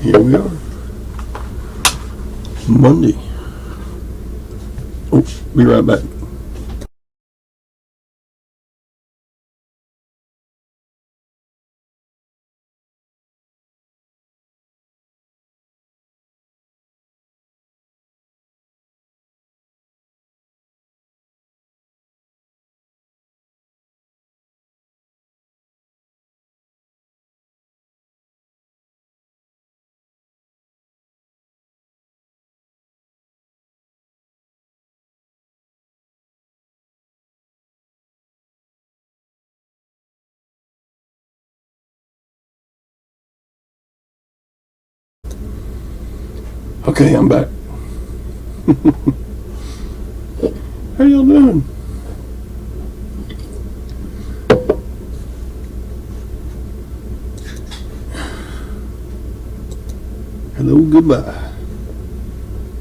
Here we are. Monday. Oh, be right back. Okay, I'm back. How y'all doing? Hello, goodbye.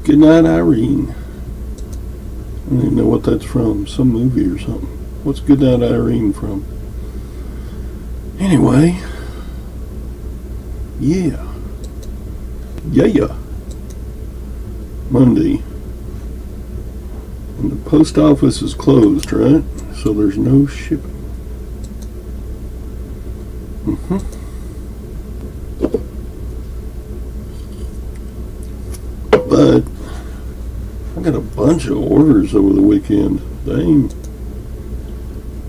Good night, Irene. I don't even know what that's from. Some movie or something. What's Good Night, Irene from? Anyway. Yeah. Yeah. Monday. And the post office is closed, right? So there's no shipping. But I got a bunch of orders over the weekend. Dang.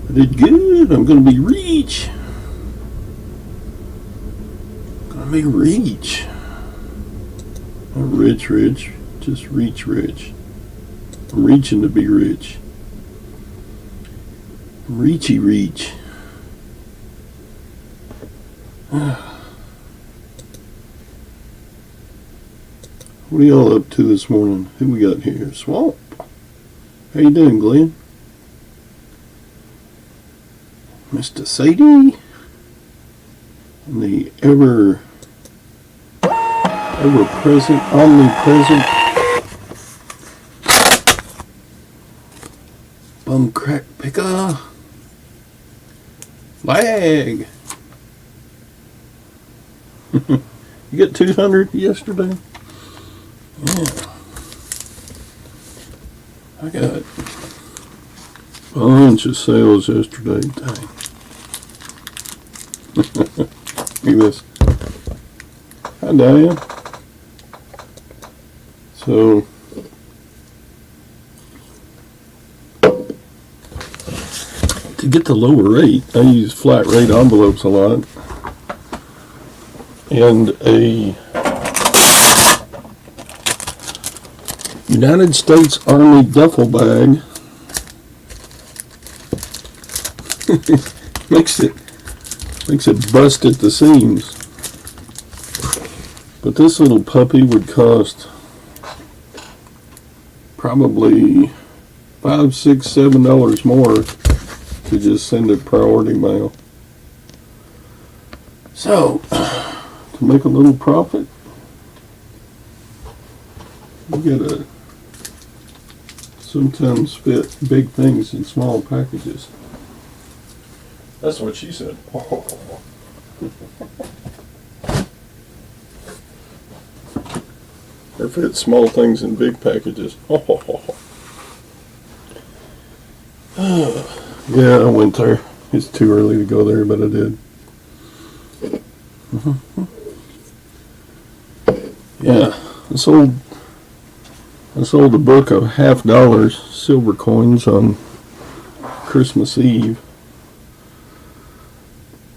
I did good. I'm going to be rich. Not rich. Just reach rich. I'm reaching to be rich. Reachy reach. What are y'all up to this morning? Who we got here? Swamp. How you doing, Glenn? Mr. Sadie? And the ever-present, omnipresent bum crack picker. Lag. You got 200 yesterday? Yeah. I got a bunch of sales yesterday. Dang. Look at this. Hi, Diane. So, to get the lower rate, I use flat rate envelopes a lot. And a United States Army duffel bag makes it bust at the seams. But this little puppy would cost probably $5, $6, $7 more to just send it priority mail. So, to make a little profit, you gotta sometimes fit big things in small packages. That's what she said. Or fit small things in big packages. Yeah, I went there. It's too early to go there, but I did. Yeah, I sold a book of $50 silver coins on Christmas Eve.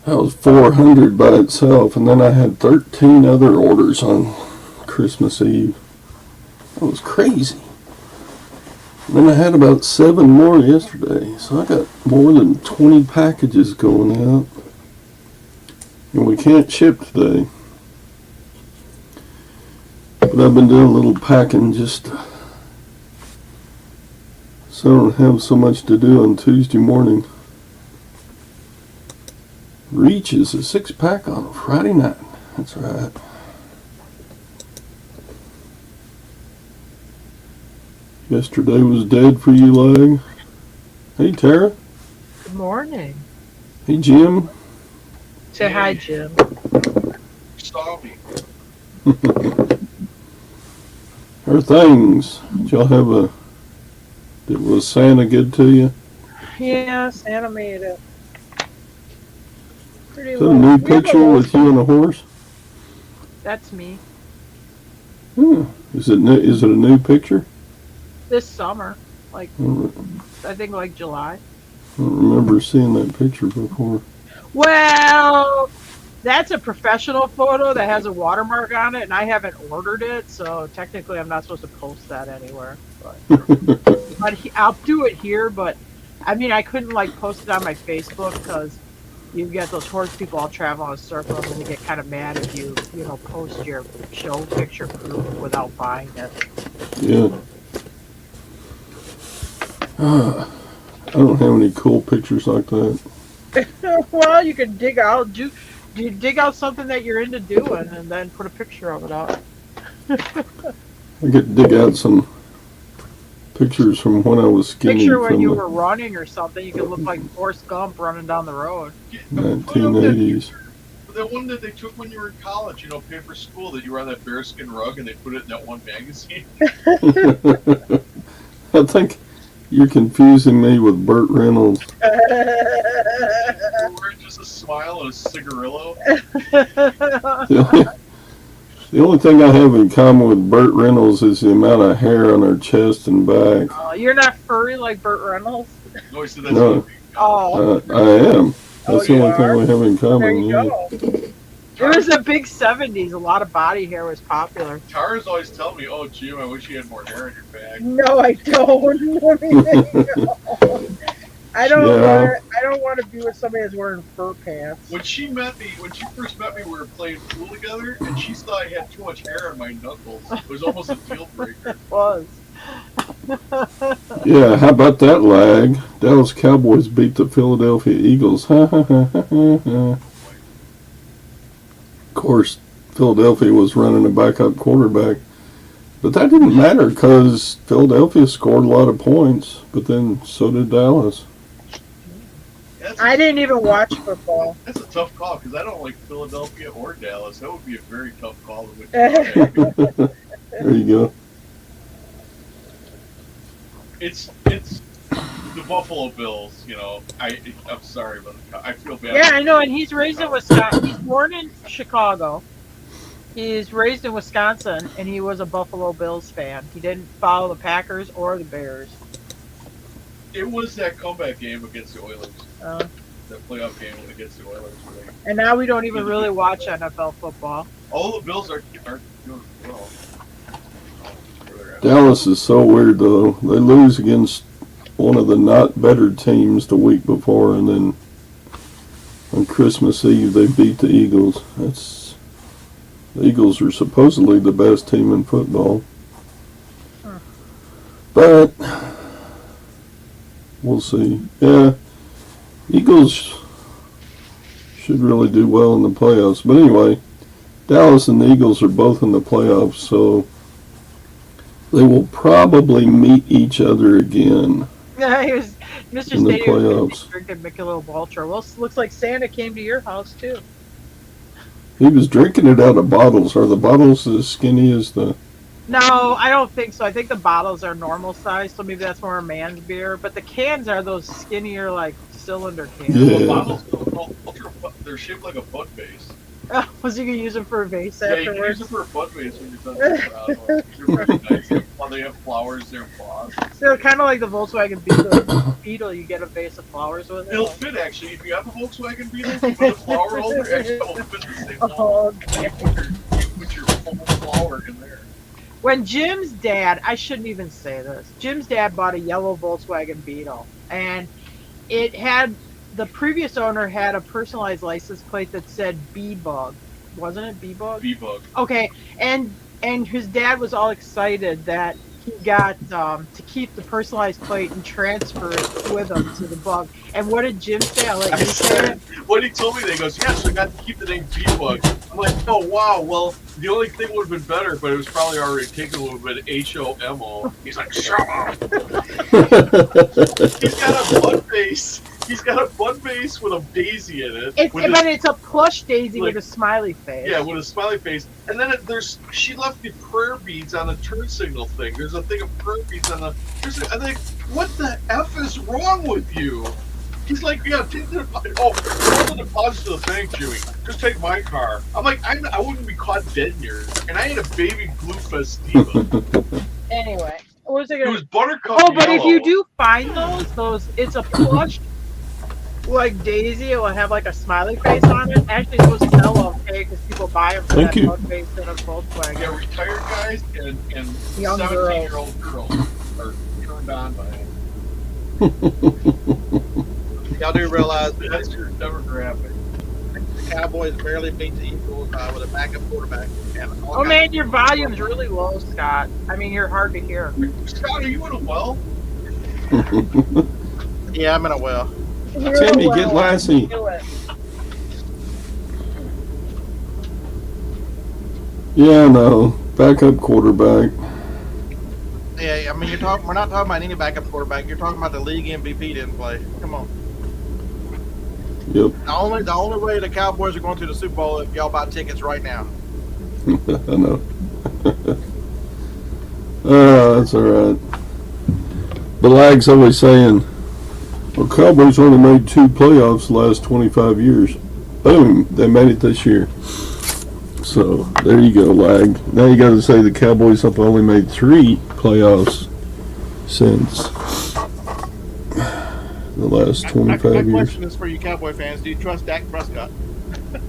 That was $400 by itself, and then I had 13 other orders on Christmas Eve. That was crazy. And then I had about 7 more yesterday, so I got more than 20 packages going out. And we can't ship today. But I've been doing a little packing just so I don't have so much to do on Tuesday morning. Reach is a 6-pack on a Friday night. That's right. Yesterday was dead for you, Lag. Hey, Tara. Good morning. Hey, Jim. Say hi, Jim. Saw me. How are things? Did y'all have was Santa good to you? Yeah, Santa made it. Pretty Is that a low. new We have a picture low with you and a horse? That's me. Is it new? Is it a new picture? This summer, like I don't I think like July. remember seeing that picture before. Well, that's a professional photo that has a watermark on it, and I haven't ordered it, so technically I'm not supposed to post that anywhere. I'll do it here. But I mean, I couldn't like post it on my Facebook because you get those horse people all travel in a circle, and then they get kind of mad if you know post your show picture proof without buying it. Yeah. I don't have any cool pictures like that. Well, you can dig out you dig out something that you're into doing, and then put a picture of it up. I get to dig out some pictures from when I was skinny Picture when from you the were running or something. You could look like Forrest Gump running down the road. 1980s. The one that they took when you were in college, you know, paid for school, that you were on that bearskin rug and they put it in that one magazine. I think you're confusing me with Burt Reynolds. You were wearing just a smile and a cigarillo. The only thing I have in common with Burt Reynolds is the amount of hair on her chest and back. You're not furry like Burt Reynolds? No, he said that's No. what Oh, I am. That's the you only thing are? we have in there common. you Yeah. go. It was the big 70s. A lot of body hair was popular. Tara's always telling me, "Oh, Jim, I wish you had more hair in your bag." No, I don't. I don't Yeah. I don't want to be with somebody that's wearing fur pants. When she first met me, we were playing pool together, and she thought I had too much hair on my knuckles. It was almost a deal breaker. It was. Yeah, how about that lag? Dallas Cowboys beat the Philadelphia Eagles. Of course, Philadelphia was running a backup quarterback. But that didn't matter because Philadelphia scored a lot of points, but then so did Dallas. I didn't even watch football. That's a tough call because I don't like Philadelphia or Dallas. That would be a very tough call to win. There you go. It's the Buffalo Bills. You know, I'm sorry, but I feel bad. Yeah, I know, and he's raised in Wisconsin. He's born in Chicago. He's raised in Wisconsin, and he was a Buffalo Bills fan. He didn't follow the Packers or the Bears. It was that comeback game against the Oilers. Uh, That playoff game against the Oilers. Where and now we don't even really watch NFL football. all the Bills are doing well. Dallas is so weird, though. They lose against one of the not better teams the week before, and then on Christmas Eve they beat the Eagles. The Eagles are supposedly the best team in football. Huh. But we'll see. Yeah, Eagles should really do well in the playoffs. But anyway, Dallas and the Eagles are both in the playoffs, so they will probably meet each other again Yeah, he was Mr. in the Stadium playoffs. drinking Michelob Ultra. Well, looks like Santa came to your house too. He was drinking it out of bottles. Are the bottles as skinny as the... No, I don't think so. I think the bottles are normal size, so maybe that's more a man's beer. But the cans are those skinnier, like cylinder cans. Yeah. Bottles, they're shaped like a butt vase. Was you gonna use them for a vase Yeah, you can use afterwards? them for a butt vase when you're done with the bottle. They're really nice. They have flowers, they're floss. So kind of like the Volkswagen Beetle, you get a vase of flowers with It'll it. fit actually. If you have a Volkswagen Beetle, you put a flower holder, actually it'll fit the same Oh, flower. You put your full flower in there. When Jim's dad, I shouldn't even say this. Jim's dad bought a yellow Volkswagen Beetle, and it had the previous owner had a personalized license plate that said B-Bug, wasn't it B-Bug? B-Bug. Okay, and his dad was all excited that he got to keep the personalized plate and transfer it with him to the Bug. And what did Jim say? I'll let you say it. When he told me that, he goes, "Yes, I got to keep the name B-Bug." I'm like, "Oh wow, well, the only thing would have been better, but it was probably already taken, would have been HOMO." He's like, "Shut up." He's got a butt face. He's got a fun base with a daisy in it. But it's a plush daisy like, with a smiley face. Yeah, with a smiley face. And then she left the prayer beads on the turn signal thing. There's a thing of prayer beads on the turn signal. I'm like, what the F is wrong with you? He's like, yeah, take the deposit. Oh, throw the deposit to the bank, Jimmy. Just take my car. I'm like, I wouldn't be caught dead in yours. And I ain't a baby blue Festiva. Anyway, what was I It gonna? was buttercup Oh, but yellow. if you do find those, it's a plush like daisy. It will have like a smiley face on it. Actually, those sell okay because people buy them for Thank that you. bug face in a Volkswagen. Yeah, retired guys and Young 17-year-old girls are turned on by it. Y'all do realize That's your demographic. the Cowboys barely beat the Eagles with a backup quarterback. And all Oh kinds man, of- your volume's really low, Scott. I mean, you're hard to hear. Scott, are you in a well? Yeah, I'm in a well. Timmy, get Lassie. Do it. Yeah, no. Backup quarterback. Yeah, I mean, we're not talking about any backup quarterback. You're talking about the league MVP didn't play. Come on. Yep. The only way the Cowboys are going to the Super Bowl is if y'all buy tickets right now. I know. That's all right. But Lag's always saying, well, Cowboys only made 2 playoffs the last 25 years. Boom, they made it this year. So, there you go, Lag. Now you got to say the Cowboys have only made 3 playoffs since the last 25 My years. question is for you Cowboy fans. Do you trust Dak Prescott?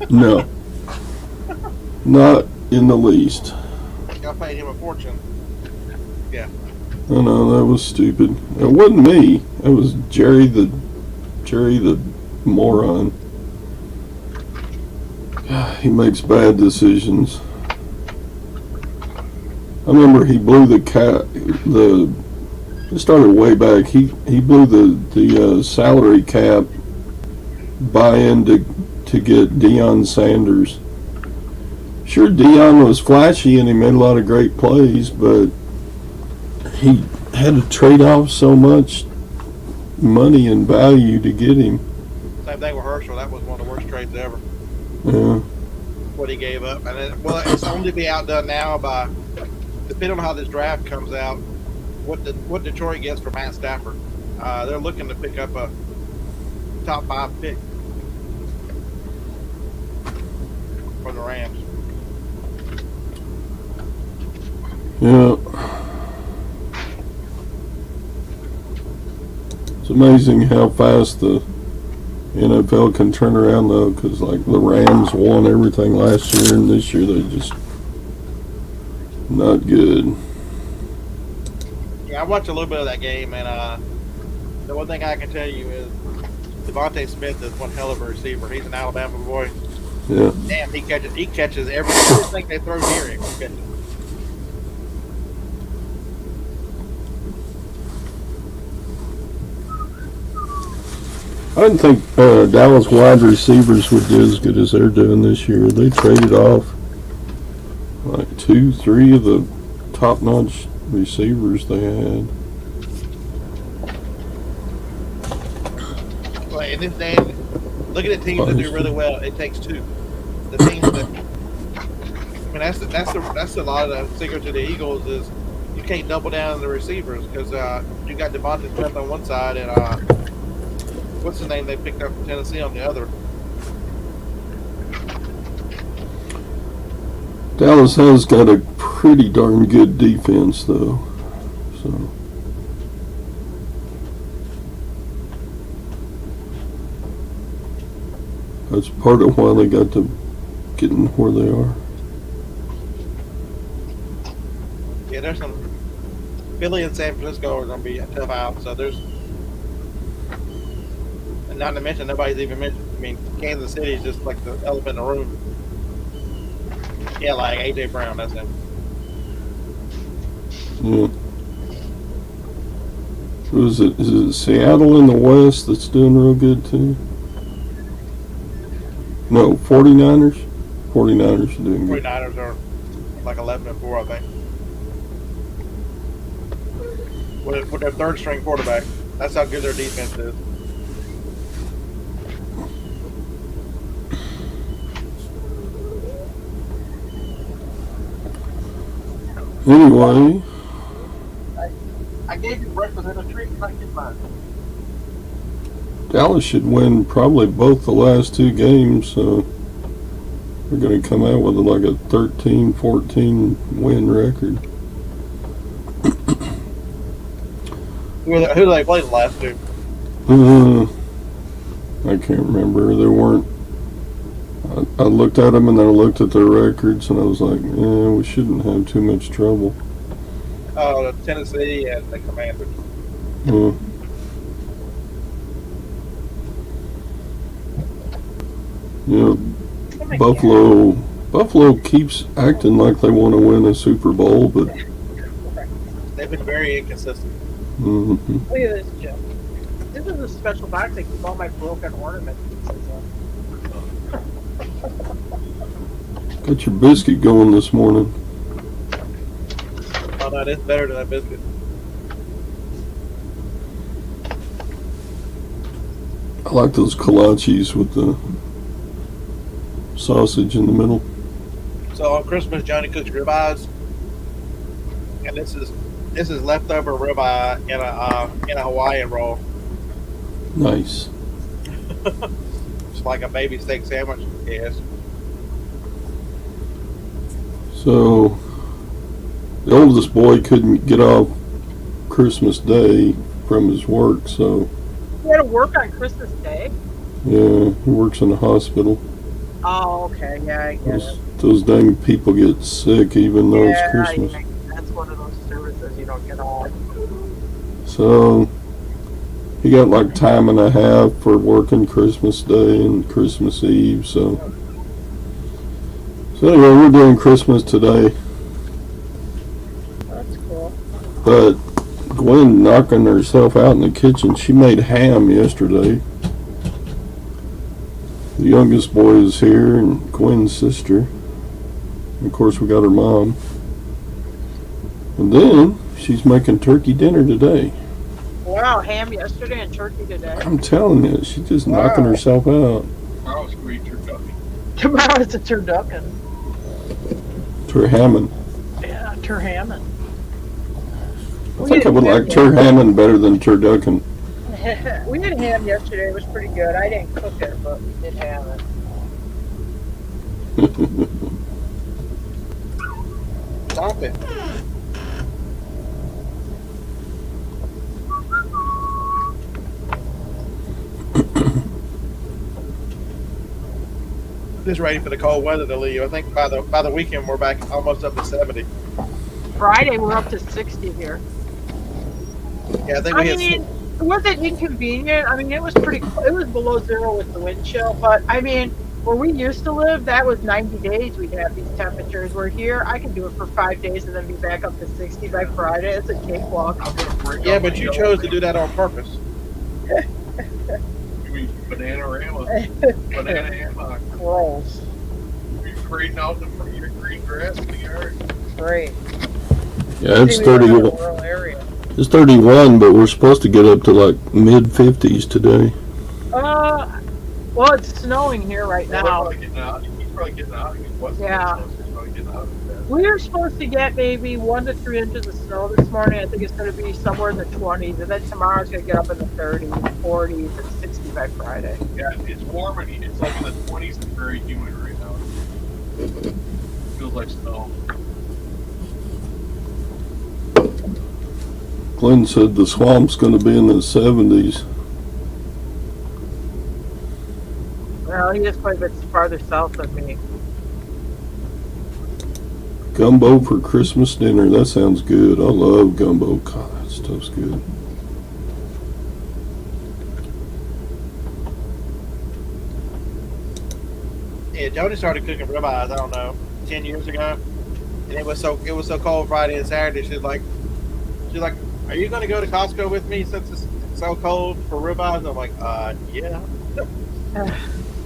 No. Not in the least. Y'all paid him a fortune. Oh no, that was stupid. It wasn't me. It was Jerry the moron. He makes bad decisions. I remember he blew it started way back. He blew the salary cap buy-in to get Deion Sanders. Sure, Deion was flashy and he made a lot of great plays, but he had to trade off so much money and value to get him. Same thing with Herschel. That was one of the worst trades ever. Yeah. What he gave up, and it's only to be outdone now by, depending on how this draft comes out, what Detroit gets for Matt Stafford. They're looking to pick up a top 5 pick from the Rams. Yeah. It's amazing how fast the NFL can turn around, though, because like the Rams won everything last year, and this year they're just not good. Yeah, I watched a little bit of that game, and the one thing I can tell you is Devontae Smith is one hell of a receiver. He's an Alabama boy. Yeah. Damn, he catches everything they throw near him. He catches. I didn't think Dallas wide receivers would do as good as they're doing this year. They traded off like 2-3 of the top-notch receivers they had. Well, in this day, look at the teams that do really well. It takes 2. The teams that, I mean, that's a lot of the secret to the Eagles is you can't double down on the receivers because you got Devontae Smith on one side and what's the name they picked up from Tennessee on the other. Dallas has got a pretty darn good defense, though. So that's part of why they got to getting where they are. Yeah, there's some Philly and San Francisco are going to be a tough out. So there's, and not to mention nobody's even mentioned. I mean, Kansas City is just like the elephant in the room. Yeah, like AJ Brown, that's him. Yeah. Who is it? Is it Seattle in the West that's doing real good too? No, 49ers. 49ers are doing good. 49ers are like 11-4, I think. With their third string quarterback. That's how good their defense is. Anyway, I gave you breakfast and a treat, and I get mine. Dallas should win probably both the last two games, so we're going to come out with like a 13-14 win record. Who did they play the last two? I can't remember. There weren't. I looked at them and then I looked at their records and I was like, yeah, we shouldn't have too much trouble. Oh, the Tennessee and the Commanders. Yeah, Buffalo keeps acting like they want to win a Super Bowl, but they've been very inconsistent. Look at this, Jim. This is a special box. I keep all my broken ornament pieces in. Got your biscuit going this morning. Oh no, it's better than that biscuit. I like those kolaches with the sausage in the middle. So on Christmas, Johnny cooks ribeyes, and this is leftover ribeye in a Hawaiian roll. Nice. It's like a baby steak sandwich, yes. So the oldest boy couldn't get off Christmas Day from his work, so You had to work on Christmas Day? yeah, he works in a hospital. Oh, okay. Yeah, I get it. Those dang people get sick even though it's Christmas. Yeah, that's one of those services you don't get off. So he got like time and a half for working Christmas Day and Christmas Eve. So anyway, we're doing Christmas today. That's cool. But Gwen knocking herself out in the kitchen. She made ham yesterday. The youngest boy is here and Gwen's sister. And of course we got her mom. And then she's making turkey dinner today. Wow, ham yesterday and turkey today. I'm telling you, she's just knocking herself out. Tomorrow's going to be turducken. Tomorrow it's a turducken. Turhammond. Yeah, turhammond. I think I would like Turhammond better than turducken. We did ham yesterday. It was pretty good. I didn't cook it, but we did have it. Stop it. Just ready for the cold weather to leave. I think by the weekend we're back almost up to 70. Friday we're up to 60 here. Yeah, I think we had. Was it inconvenient? I mean, it was it was below zero with the wind chill, but I mean, where we used to live, that was 90 days we'd have these temperatures. We're here, I can do it for 5 days and then be back up to 60 by Friday. It's a cakewalk. Yeah, but you chose to do that on purpose. You mean banana hammock. Gross. You're trading out your green grass in the yard. Great. Yeah, it's Maybe we're in a 31. rural area. It's 31, but we're supposed to get up to like mid 50s today. Well, it's snowing here right Well, now. they're probably getting out. He's probably getting out. He's west Yeah. coast, so he's probably getting out of that. We are supposed to get maybe 1 to 3 inches of snow this morning. I think it's going to be somewhere in the 20s, and then tomorrow's going to get up in the 30s, 40s, and 60 by Friday. Yeah, it's warm and it's like in the 20s and very humid right now. Feels like snow. Glenn said the swamp's going to be in the 70s. Well, he is quite a bit farther south than me. Gumbo for Christmas dinner. That sounds good. I love gumbo. God, that stuff's good. Yeah, Jody started cooking ribeyes, I don't know, 10 years ago. And it was so cold Friday and Saturday. She's like, are you going to go to Costco with me since it's so cold for ribeyes? I'm like, yeah.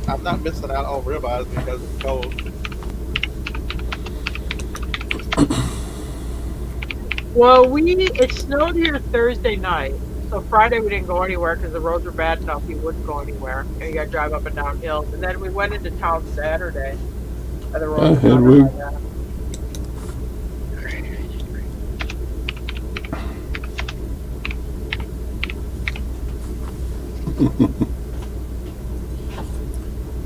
I'm not missing out on ribeyes because it's cold. Well, it snowed here Thursday night. So Friday we didn't go anywhere because the roads were bad enough we wouldn't go anywhere. And you got to drive up and down hills. And then we went into town Saturday. And the roads were Hedwig. better by then.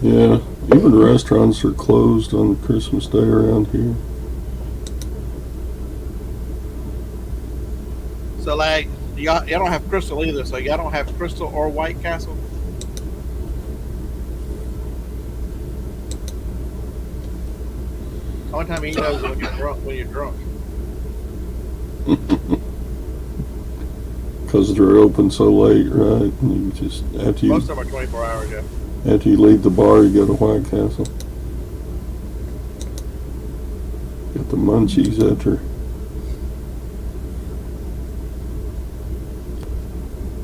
Yeah, even restaurants are closed on Christmas Day around here. So like y'all don't have Crystal either. So y'all don't have Crystal or White Castle. Only time he knows when you're drunk. When you're drunk. Because they're open so late, right? You just after Most of them are 24 hours. Yeah. after you leave the bar, you go to White Castle. Get the munchies after.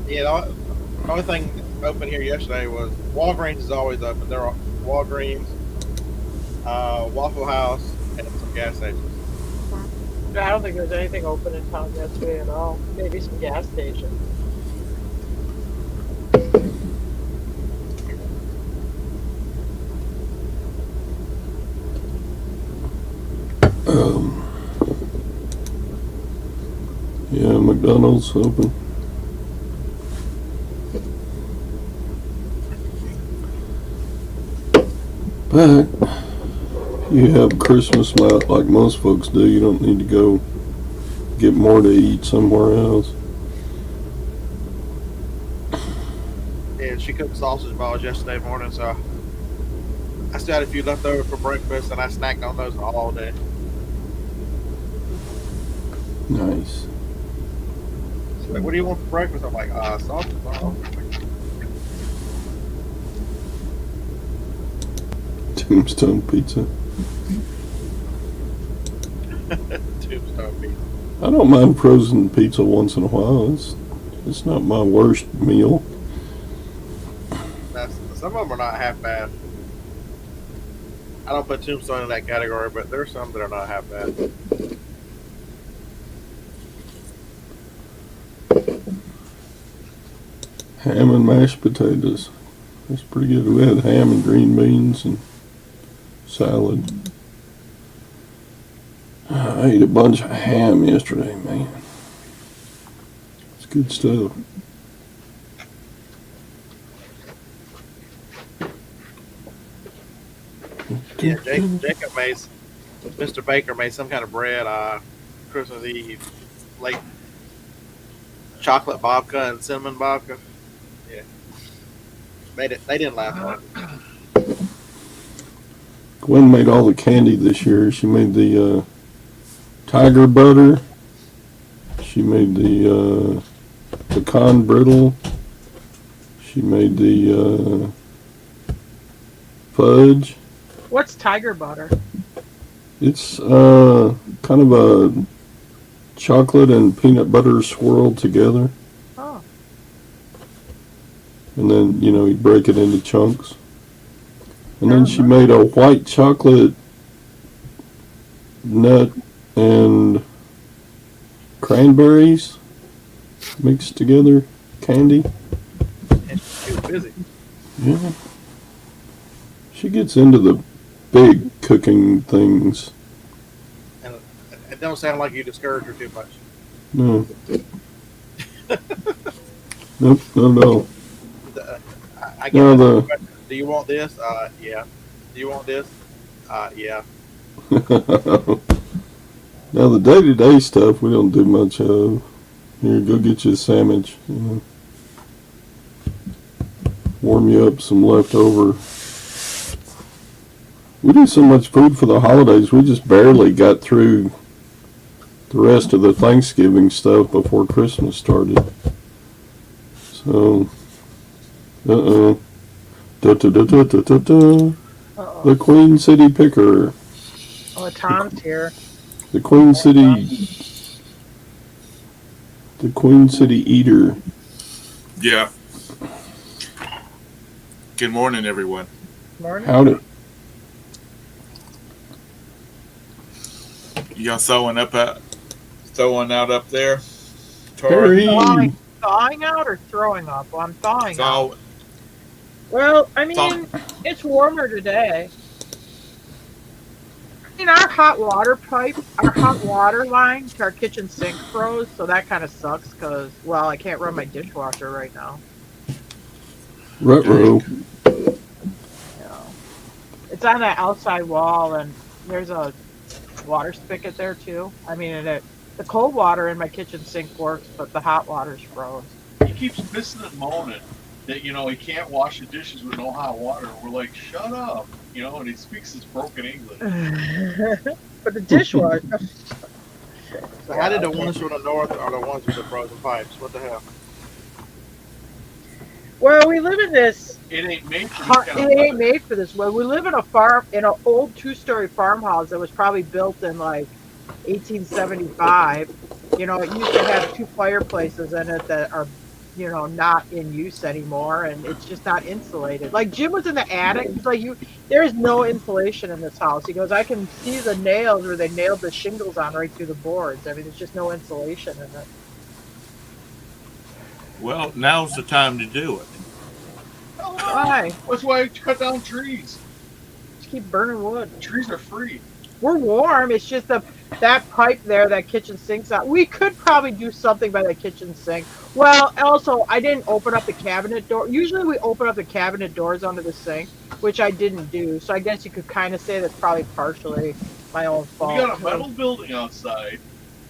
Yeah. The only thing open here yesterday was Walgreens is always open. There are Walgreens, Waffle House, and some gas stations. I don't think there's anything open in town yesterday at all. Maybe some gas stations. Yeah, McDonald's open. But you have Christmas like most folks do. You don't need to go get more to eat somewhere else. Yeah, she cooked sausage balls yesterday morning, so I still had a few left over for breakfast, and I snacked on those all day. Nice. She's like, "What do you want for breakfast?" I'm like, sausage balls." Tombstone pizza. Tombstone pizza. I don't mind frozen pizza once in a while. It's not my worst meal. Some of them are not half bad. I don't put Tombstone in that category, but there's some that are not half bad. Ham and mashed potatoes. That's pretty good. We had ham and green beans and salad. I ate a bunch of ham yesterday, man. It's good stuff. Yeah, Jacob made, Mr. Baker made some kind of bread Christmas Eve, like chocolate babka and cinnamon babka. Yeah, made it. They didn't laugh on it. Gwen made all the candy this year. She made the tiger butter. She made the pecan brittle. She made the fudge. What's tiger butter? It's kind of a chocolate and peanut butter swirled together. Oh. And then, you break it into chunks. And then she made a white chocolate nut and cranberries mixed together candy. And she was busy. Yeah. She gets into the big cooking things. And it don't sound like you discourage her too much. No. Nope, no. I get the question. Do you want this? Yeah. Do you want this? Yeah. Now the day-to-day stuff we don't do much of. Here, go get you a sandwich. Warm you up some leftover. We do so much food for the holidays, we just barely got through the rest of the Thanksgiving stuff before Christmas started. So, Da-da-da-da-da-da. Uh-oh. The Queen City Picker. Oh, Tom's here. The Queen City Eater. Yeah. Good morning, everyone. Morning. Howdy. You got throwing out up there? Harry. Thawing out or throwing up? Well, I'm thawing out. Thaw- Well, I mean, it's warmer today. I mean, our hot water line to our kitchen sink froze, so that kind of sucks because, well, I can't run my dishwasher right now. Retro. You know. It's on that outside wall, and there's a water spigot there too. I mean, the cold water in my kitchen sink works, but the hot water's froze. He keeps pissing and moaning that, you know, he can't wash the dishes with no hot water. We're like, shut up, you know, and he speaks his broken English. But the dishwasher. So how did the ones from the north are the ones with the frozen pipes? What the hell? Well, we live in this. It ain't made for this kind of It ain't weather. made for this. Well, we live in an old 2-story farmhouse that was probably built in like 1875. You know, it used to have 2 fireplaces in it that are, you know, not in use anymore, and it's just not insulated. Like Jim was in the attic. He's like, there is no insulation in this house. He goes, I can see the nails where they nailed the shingles on right through the boards. I mean, there's just no insulation in it. Well, now's the time to do it. Why? That's why I cut down trees. Just keep burning wood. Trees are free. We're warm. It's just that pipe there, that kitchen sink's out. We could probably do something by the kitchen sink. Well, also, I didn't open up the cabinet door. Usually we open up the cabinet doors under the sink, which I didn't do. So I guess you could kind of say that's probably partially my own fault. We got a metal building outside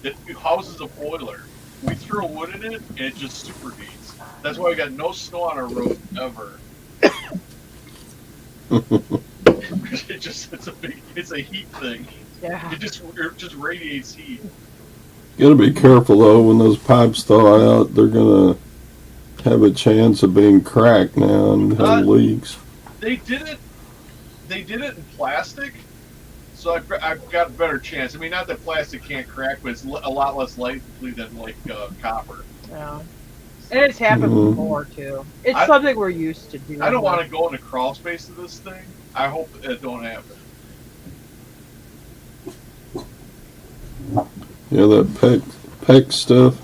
that houses a boiler. We throw wood in it, and it just superheats. That's why we got no snow on our road ever. It's a heat thing. Yeah. It just radiates heat. Gotta be careful though, when those pipes thaw out, they're gonna have a chance of being cracked now and have leaks. They did it in plastic, so I've got a better chance. I mean, not that plastic can't crack, but it's a lot less likely than like copper. Yeah. And it's happened before too. It's something we're used to doing. I don't want to go in the crawl space of this thing. I hope it don't happen. Yeah, that PEX stuff.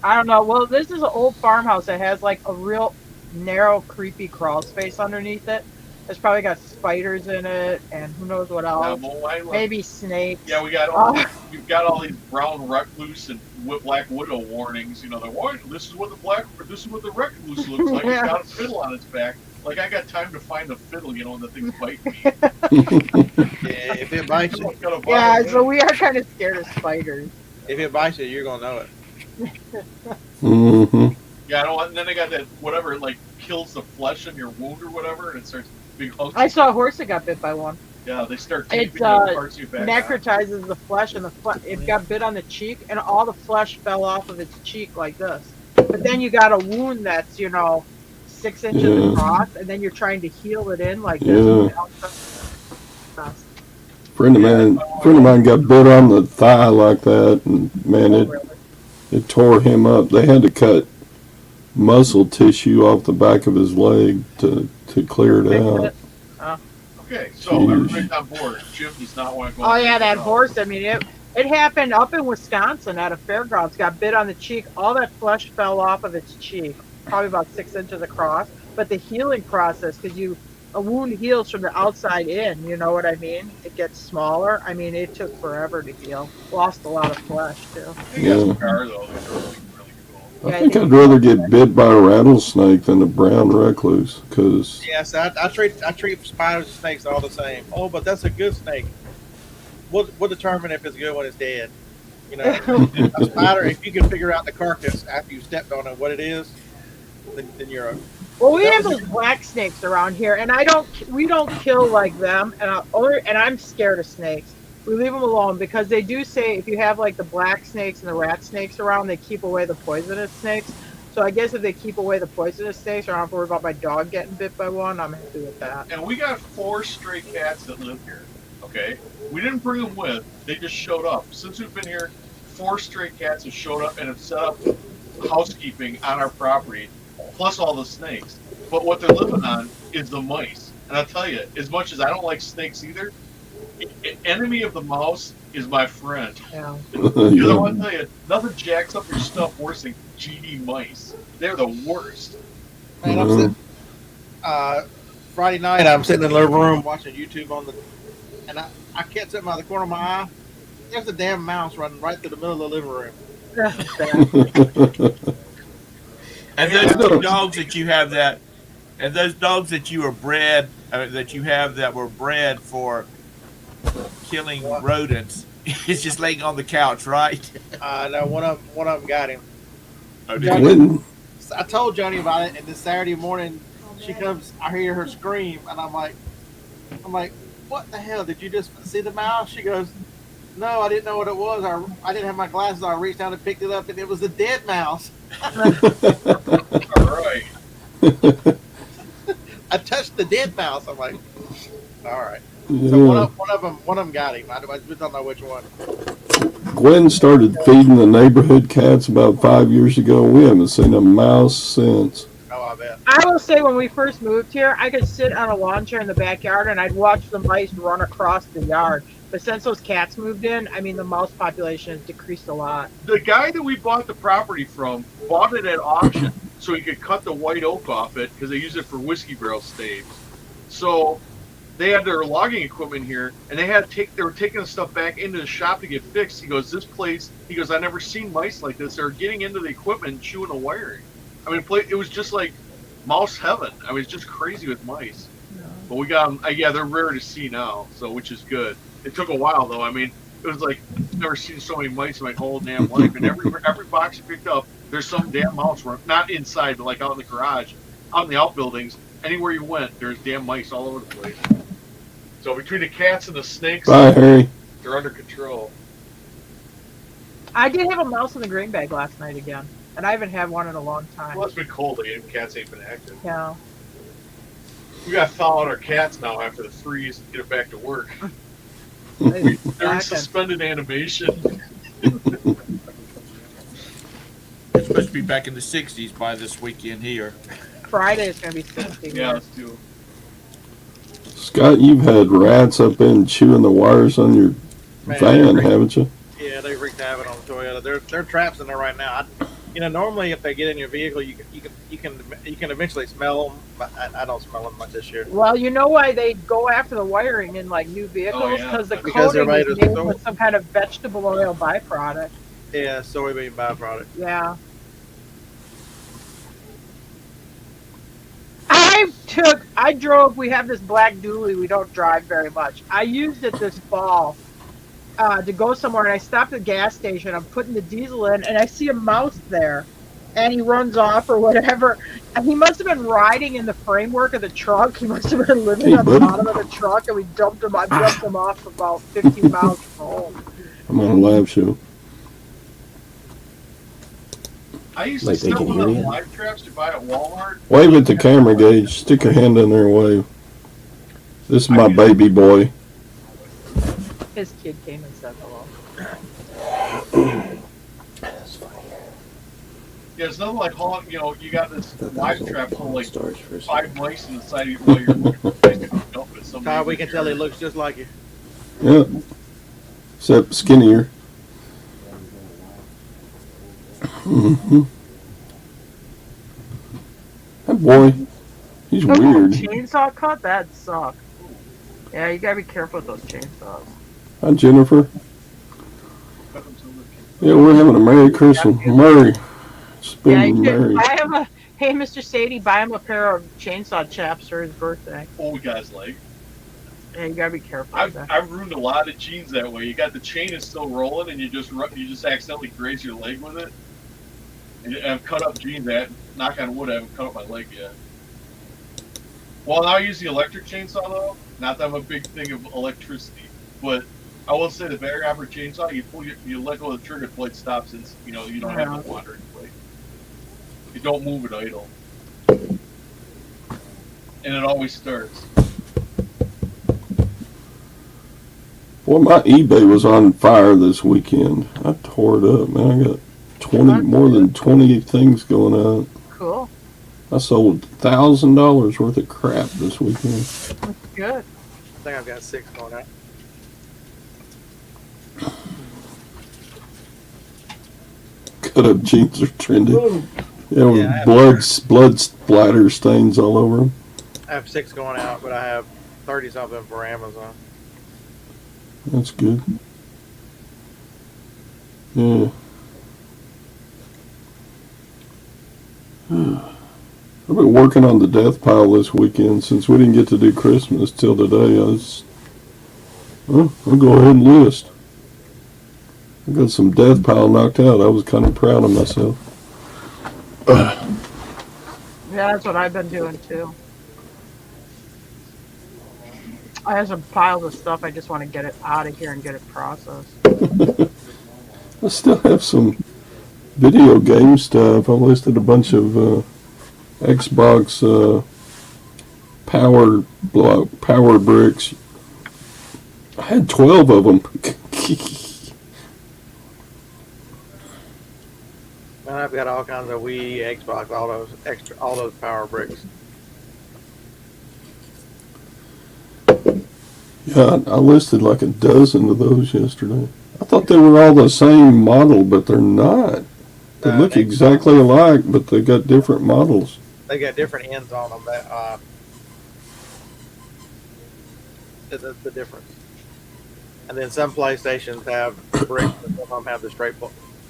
I don't know. Well, this is an old farmhouse that has like a real narrow, creepy crawl space underneath it. It's probably got spiders in it, and who knows what else. Maybe snakes. Yeah, we've got all these brown recluse and black widow warnings. You know, this is what the recluse looks like. It's got a fiddle on its back. Like I got time to find the fiddle, you know, when the things bite me. Yeah, if it bites you. Yeah, so we are kind of scared of spiders. If it bites you, you're gonna know it. Mm-hmm. Yeah, I don't want. And then they got that whatever, it like kills the flesh in your wound or whatever, and it starts big hooks. I saw a horse that got bit by one. Yeah, they start It taping the parts of your back. necrotizes the flesh, and it got bit on the cheek, and all the flesh fell off of its cheek like this. But then you got a wound that's 6 inches across, and then you're trying to heal it in like this. Friend of mine got bit on the thigh like that, and man, it tore him up. They had to cut muscle tissue off the back of his leg to clear it out. Okay, so everybody's on board. Jim does not want to go. Oh yeah, that horse. I mean, it happened up in Wisconsin at a fairgrounds. Got bit on the cheek. All that flesh fell off of its cheek, probably about 6 inches across. But the healing process, because a wound heals from the outside in. You know what I mean? It gets smaller. I mean, it took forever to heal. Lost a lot of flesh too. Yeah. Scar, though, they're really cool. I think I'd rather get bit by a rattlesnake than a brown recluse, because Yes, I treat spiders and snakes all the same. Oh, but that's a good snake. We'll determine if it's good when it's dead. You know, a spider, if you can figure out the carcass after you stepped on it, what it is, then you're a. Well, we have those black snakes around here, and we don't kill like them, and I'm scared of snakes. We leave them alone because they do say if you have like the black snakes and the rat snakes around, they keep away the poisonous snakes. So I guess if they keep away the poisonous snakes, I don't have to worry about my dog getting bit by one. I'm happy with that. And we got 4 stray cats that live here. Okay, we didn't bring them with; they just showed up. Since we've been here, 4 stray cats have showed up and have set up housekeeping on our property, plus all the snakes. But what they're living on is the mice. And I'll tell you, as much as I don't like snakes either, enemy of the mouse is my friend. Yeah. Because I want to tell you, nothing jacks up your stuff worse than GD mice. They're the worst. Man, I'm sitting, Friday night, I'm sitting in the living room watching YouTube and I catch something out of the corner of my eye. There's a damn mouse running right through the middle of the living room. And Yeah, those I don't- dogs that you have that, and those dogs that you were bred, that you have that were bred for killing rodents, is just laying on the couch, right? No, one of them got him. Oh, Yeah. did you? When I told Johnny about it, and this Saturday morning, she comes. I hear her scream, and I'm like, what the hell? Did you just see the mouse? She goes, no, I didn't know what it was. I didn't have my glasses. I reached down and picked it up, and it was a dead mouse. all right. I touched the dead mouse. I'm like, all right. So yeah, one of them got him. I don't know which one. Gwen started feeding the neighborhood cats about 5 years ago. We haven't seen a mouse since. Oh, I bet. I will say when we first moved here, I could sit on a lawn chair in the backyard and I'd watch the mice run across the yard. But since those cats moved in, I mean, the mouse population has decreased a lot. The guy that we bought the property from bought it at auction so he could cut the white oak off it because they use it for whiskey barrel staves. So they had their logging equipment here, and they were taking the stuff back into the shop to get fixed. He goes, this place, he goes, I've never seen mice like this. They're getting into the equipment and chewing the wiring. I mean, it was just like mouse heaven. I mean, it's just crazy with mice. Yeah. But we got them, yeah, they're rare to see now, so which is good. It took a while though. I mean, it was like I've never seen so many mice in my whole damn life. And every box you picked up, there's some damn mouse run, not inside, but like out in the garage, out in the outbuildings. Anywhere you went, there's damn mice all over the place. So between the cats and the snakes, Bye, Harry. they're under control. I did have a mouse in the green bag last night again, and I haven't had one in a long time. Well, it's been cold. Cats ain't been active. Yeah. We got to thaw out our cats now after the freeze and get it back to work. They- They're in suspended animation. It's supposed to be back in the 60s by this weekend here. Friday is going to be 60. Yeah, let's do. Scott, you've had rats up in chewing the wires on your Man, van, haven't you? Yeah, they wreaked havoc on the Toyota. They're traps in there right now. Normally if they get in your vehicle, you can eventually smell them, but I don't smell them much this year. Well, you know why they go after the wiring in like new vehicles? Oh, yeah. The Because they're coating made is of made soap. with some kind of vegetable oil byproduct. Yeah, soybean byproduct. Yeah. We have this black dually we don't drive very much. I used it this fall to go somewhere, and I stopped at the gas station. I'm putting the diesel in, and I see a mouse there, and he runs off or whatever. And he must have been riding in the framework of the truck. He must have been living Hey, on the buddy. bottom of the truck, and we dumped him. I dumped him off about 15 miles from home. I'm on a live show. I used Like to they sell can one hear of you? the live traps you buy at Walmart. Wave at the camera, Gage. Stick your hand in there and wave. This is my baby boy. His kid came and said hello. That's funny. Yeah, it's nothing like hauling. You got this That live was trap full of like storage for a 5 second. mice in the side of you while you're looking for a place to dump it. Todd, we can tell he looks just like you. Yeah. Except skinnier. Mm-hmm. That boy, he's weird. Chainsaw cut? That sucks. Yeah, you gotta be careful with those chainsaws. Hi, Jennifer. Yeah, we're having a Merry Christmas. Merry. It's Yeah, been you merry. should buy him hey, Mr. Sadie, buy him a pair of chainsaw chaps for his birthday. Old guy's leg. Yeah, you gotta be careful with that. I've ruined a lot of jeans that way. You got the chain is still rolling, and you just accidentally graze your leg with it. And I've cut up jeans. Knock on wood, I haven't cut up my leg yet. Well, now I use the electric chainsaw though. Not that I'm a big thing of electricity, but I will say the battery operated chainsaw, you let go of the trigger, the blade stops, and you don't have no wandering blade. You don't move it idle, and it always starts. Boy, my eBay was on fire this weekend. I tore it up, man. I got more than 20 things going out. Cool. I sold $1,000 worth of crap this weekend. That's good. I think I've got 6 going out. Cut up jeans are trendy. Yeah, with Yeah, I have blood splatter stains all over them. I have 6 going out, but I have 30 something for Amazon. That's good. Yeah. I've been working on the death pile this weekend since we didn't get to do Christmas till today. I'll go ahead and list. I got some death pile knocked out. I was kind of proud of myself. Yeah, that's what I've been doing too. I have some piles of stuff. I just want to get it out of here and get it processed. I still have some video game stuff. I listed a bunch of Xbox power bricks. I had 12 of them. And I've got all kinds of Wii, Xbox, all those power bricks. Yeah, I listed like a dozen of those yesterday. I thought they were all the same model, but they're not. They look exactly alike, but they got different models. They got different ends on them. That's the difference. And then some PlayStations have bricks, and some of them have the straight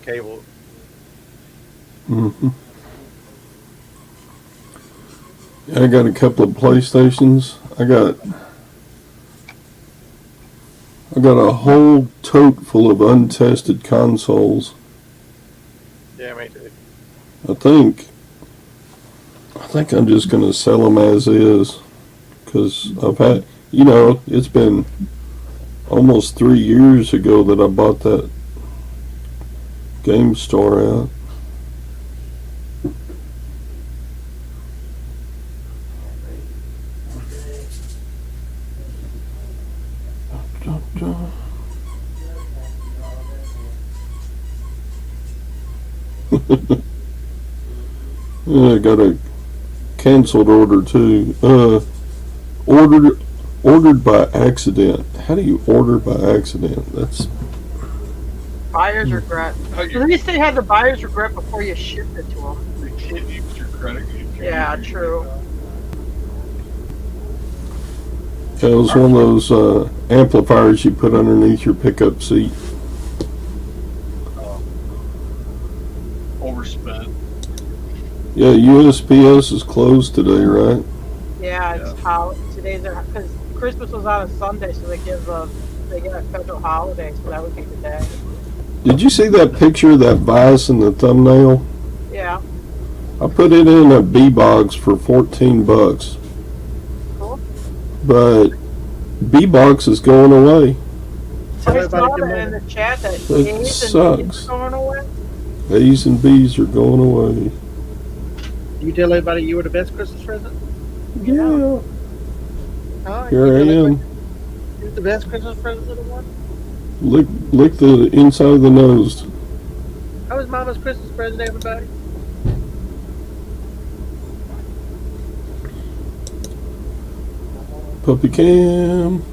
cable. Mm-hmm. Yeah, I got a couple of PlayStations. I got a whole tote full of untested consoles. Yeah, me too. I think I'm just gonna sell them as is, because I've had, it's been almost 3 years ago that I bought that game store out. Yeah, I got a canceled order too. Ordered by accident. How do you order by accident? That's Buyer's regret. At least they had the buyer's regret before you shipped it to them. They can't use your credit card. Yeah, true. Yeah, it was one of those amplifiers you put underneath your pickup seat. Overspent. Yeah, USPS is closed today, right? Yeah, it's how today's because Christmas was on a Sunday, so they get a federal holiday, so that would be today. Did you see that picture of that vise in the thumbnail? Yeah. I put it in a B-Box for $14. Cool. But B-Box is going away. I saw that in the chat that A's and B's sucks. are going away. A's and B's are going away. You tell everybody you were the best Christmas present? Yeah. Oh, Here I am. You're the best Christmas present, little one? Lick the inside of the nose. How was Mama's Christmas present, everybody? Puppy cam.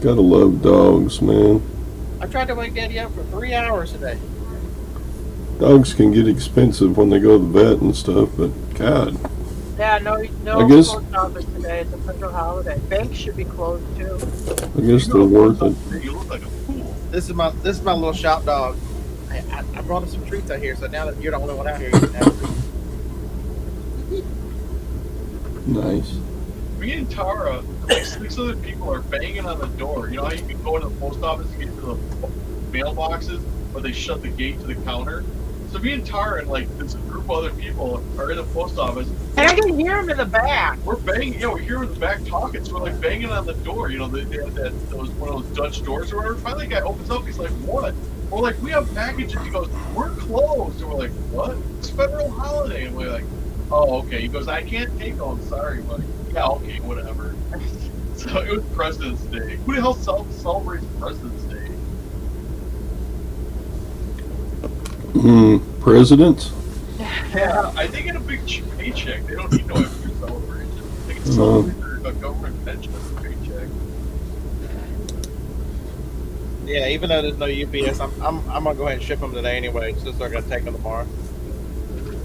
Gotta love dogs, man. I tried to wake Daddy up for 3 hours today. Dogs can get expensive when they go to the vet and stuff, but God. Yeah, no I guess- post office today. It's a federal holiday. Banks should be closed too. I guess they're worth it. You look like a fool. This is my little shop dog. I brought him some treats out here, so now that you're the only one out here, you can have treats. Nice. Me and Tara, like 6 other people are banging on the door. You know how you can go into the post office and get to the mailboxes, but they shut the gate to the counter? So me and Tara and like this group of other people are in the post office. And I can hear them in the back. We're banging, we're here in the back talking, so we're like banging on the door. You know, they had one of those Dutch doors or whatever. Finally, the guy opens up. He's like, "What?" We're like, "We have packages." He goes, "We're closed." And we're like, "What? It's federal holiday." And we're like, "Oh, okay." He goes, "I can't take them. Sorry." We're like, "Yeah, okay, whatever." So it was President's Day. Who the hell celebrates President's Day? Presidents? Yeah, I think in a big paycheck, they don't need no extra celebration. They can No. celebrate their government pension as a paycheck. Yeah, even though there's no UPS, I'm gonna go ahead and ship them today anyway, since they're gonna take them tomorrow.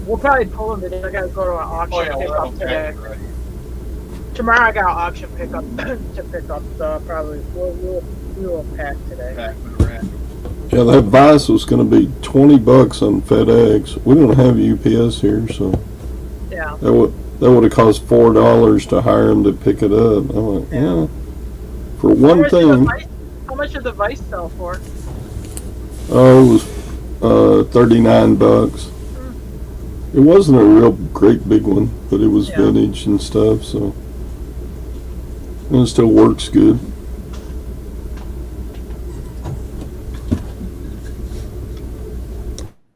We'll probably pull them today. I gotta go to an auction Oh yeah, pick well, up today. okay, right. Tomorrow I got an auction pickup to pick up. So probably we will pack today. Back with a rat. Yeah, that Vice was going to be $20 on FedEx. We don't have UPS here, so Yeah. that would have cost $4 to hire them to pick it up. I'm like, yeah. For one thing, How much did the Vice sell for? oh, it was $39. It wasn't a real great big one, but it was vintage and stuff, so and it still works good.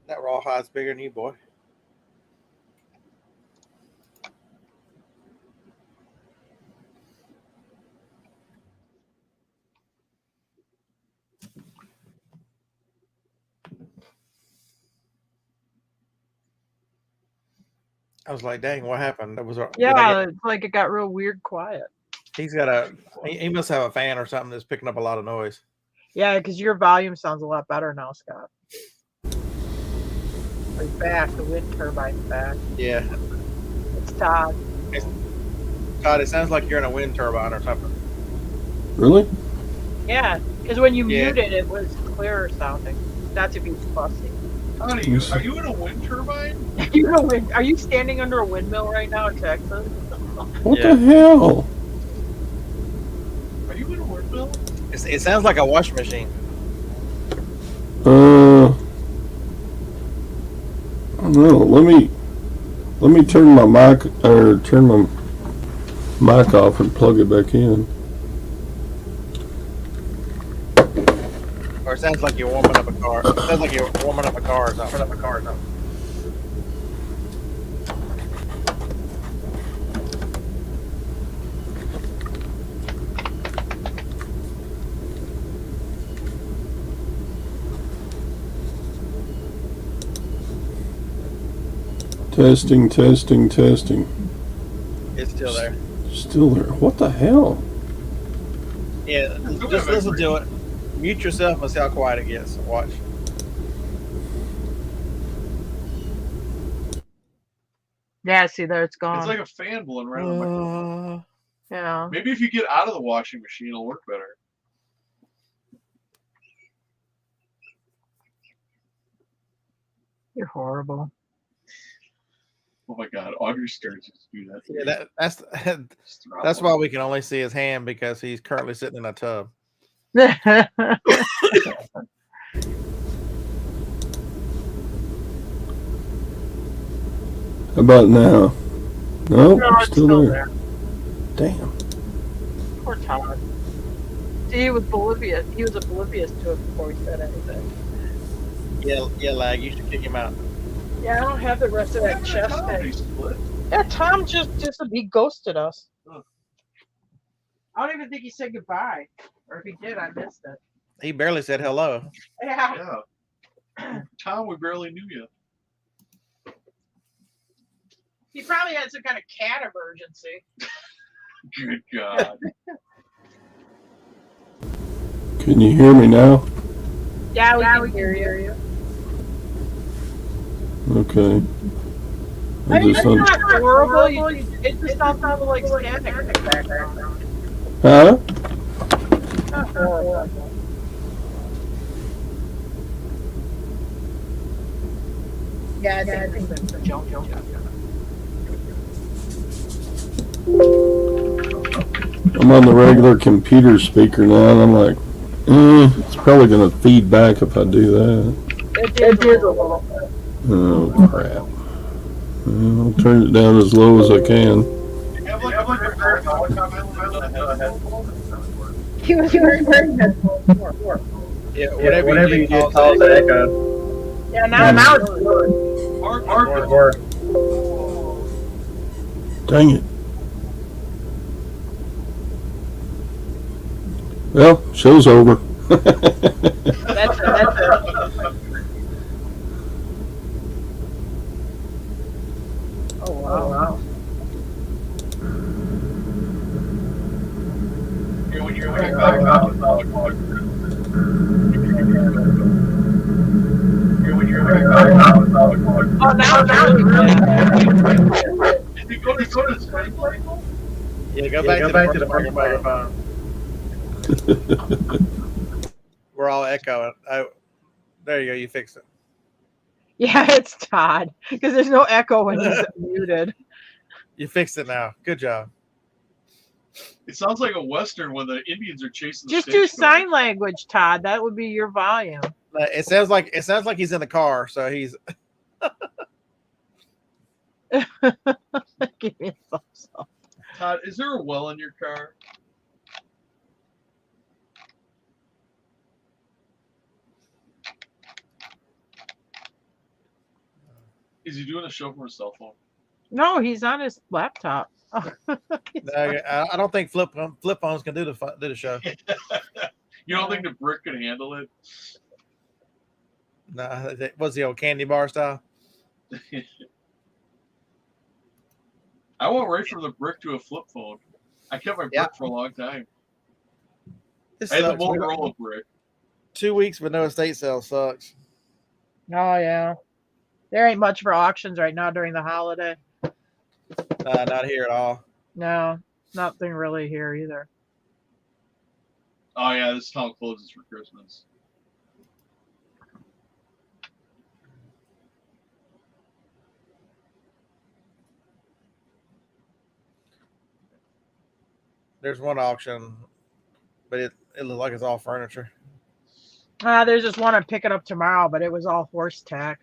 That rawide's bigger than you, boy. I was like, dang, what happened? That was it's like it got real weird quiet. He's got he must have a fan or something that's picking up a lot of noise. Yeah, because your volume sounds a lot better now, Scott. It's back. The wind turbine's back. Yeah. It's Todd. God, it sounds like you're in a wind turbine or something. Really? Yeah, because when you muted, it was clearer sounding. Not to be fussy. Honey, are you in a wind turbine? Are you standing under a windmill right now in Texas? What the hell? Are you in a windmill? It sounds like a washing machine. I don't know. Let me turn my mic off and plug it back in. Or it sounds like you're warming up a car. It sounds like you're warming up a car or something. Testing. It's still there. Still there. What the hell? Yeah, just listen to it. Mute yourself and see how quiet it gets. Watch. Yeah, see there, it's gone. It's like a fan blowing right on the microphone. Yeah. Maybe if you get out of the washing machine, it'll work better. You're horrible. Oh my God, Audrey Stearns used to do that. Yeah, that's why we can only see his hand, because he's currently sitting in a tub. How about now? No, it's still there. Damn. Poor Todd. See, he was oblivious. He was oblivious to it before he said anything. Yeah, lag. You should kick him out. Yeah, I don't have the rest of that chest thing. Yeah, Tom just he ghosted us. Huh. I don't even think he said goodbye. Or if he did, I missed it. He barely said hello. Yeah. Tom, we barely knew you. He probably had some kind of cat emergency. Good God. Can you hear me now? Yeah, we can hear you. Okay. I mean, it's not horrible. It just sounds like static in the background. Huh? Not horrible. Yeah, it's jump. I'm on the regular computer speaker now, and I'm like, it's probably going to feed back if I do that. It did a little bit. Oh, crap. I'll turn it down as low as I can. He was wearing headphones. Yeah, whatever you did calls it echo. Yeah, now it's good. Mark. Dang it. Well, show's over. That's it. Oh, wow. When you're back out with Oh, now it's good. Did you go to the Skype? Yeah, go back to the microphone. We're all echoing. There you go. You fixed it. Yeah, it's Todd because there's no echo when he's muted. You fixed it now. Good job. It sounds like a western when the Indians are chasing. Just the do stagecoach. sign language, Todd. That would be your volume. It sounds like he's in the car. So he's. Give me a thumbs up. Todd, is there a well in your car? Is he doing a show from his cell phone? No, he's on his laptop. I don't think flip phones can do the show. You don't think the brick can handle it? No, was the old candy bar style? I went right from the brick to a flip phone. I kept my brick for a long time. I had the Motorola brick. 2 weeks with no estate sale sucks. Oh yeah, there ain't much for auctions right now during the holiday. Not here at all. No, nothing really here either. Oh yeah, this town closes for Christmas. There's one auction, but it looks like it's all furniture. There's just one I'm picking up tomorrow, but it was all horse tack.